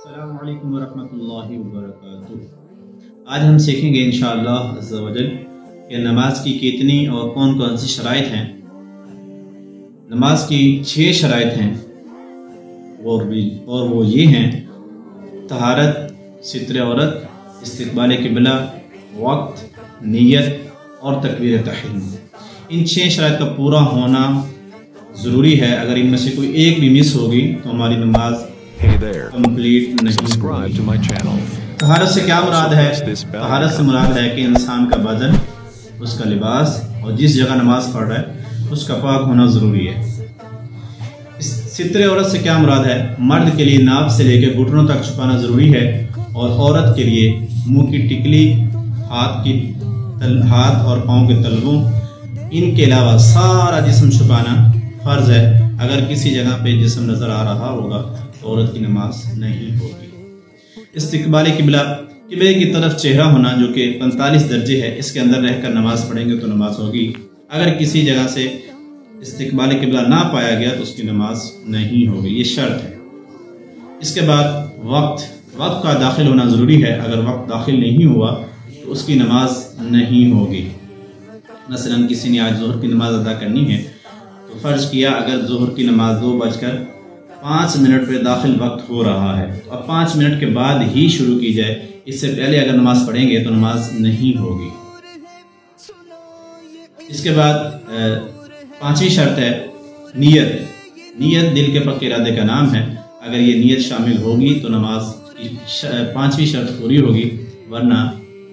السلام علیکم ورحمۃ اللہ وبرکاتہ۔ آج ہم سیکھیں گے انشاءاللہ عز و جل کہ نماز کی کتنی اور کون کون سی شرائط ہیں۔ نماز کی 6 شرائط ہیں اور وہ یہ ہیں: طہارت، ستر عورت، استقبال قبلہ، وقت، نیت اور تکبیر تحریم۔ ان 6 شرائط کا پورا ہونا ضروری ہے۔ اگر ان میں سے کوئی ایک بھی مس ہوگی تو ہماری نماز کمپلیٹ نہیں ہوگی۔ طہارت سے کیا مراد ہے؟ طہارت سے مراد ہے کہ انسان کا بدن، اس کا لباس اور جس جگہ نماز پڑھ رہا ہے اس کا پاک ہونا ضروری ہے۔ ستر عورت سے کیا مراد ہے؟ مرد کے لیے ناف سے لے کے گھٹنوں تک چھپانا ضروری ہے، اور عورت کے لیے منہ کی ٹکلی، ہاتھ اور پاؤں کے تلووں، ان کے علاوہ سارا جسم چھپانا فرض ہے۔ اگر کسی جگہ پہ جسم نظر آ رہا ہوگا تو عورت کی نماز نہیں ہوگی۔ استقبال قبلہ، قبلے کی طرف چہرہ ہونا جو کہ 45 درجے ہے، اس کے اندر رہ کر نماز پڑھیں گے تو نماز ہوگی۔ اگر کسی جگہ سے استقبال قبلہ نہ پایا گیا تو اس کی نماز نہیں ہوگی، یہ شرط ہے۔ اس کے بعد وقت کا داخل ہونا ضروری ہے۔ اگر وقت داخل نہیں ہوا تو اس کی نماز نہیں ہوگی۔ مثلا کسی نے آج ظہر کی نماز ادا کرنی ہے تو فرض کیا اگر ظہر کی نماز 2:05 پہ داخل وقت ہو رہا ہے تو اب 5 منٹ کے بعد ہی شروع کی جائے، اس سے پہلے اگر نماز پڑھیں گے تو نماز نہیں ہوگی۔ اس کے بعد 5ویں شرط ہے نیت۔ نیت دل کے پکے ارادے کا نام ہے۔ اگر یہ نیت شامل ہوگی تو نماز کی 5ویں شرط پوری ہوگی، ورنہ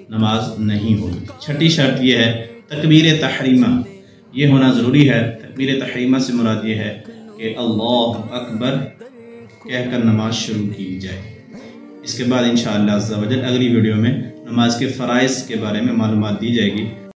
نماز نہیں ہوگی۔ 6ٹھی شرط یہ ہے تکبیر تحریمہ، یہ ہونا ضروری ہے۔ تکبیر تحریمہ سے مراد یہ ہے کہ اللہ اکبر کہہ کر نماز شروع کی جائے۔ اس کے بعد انشاءاللہ عز و جل اگلی ویڈیو میں نماز کے فرائض کے بارے میں معلومات دی جائے گی۔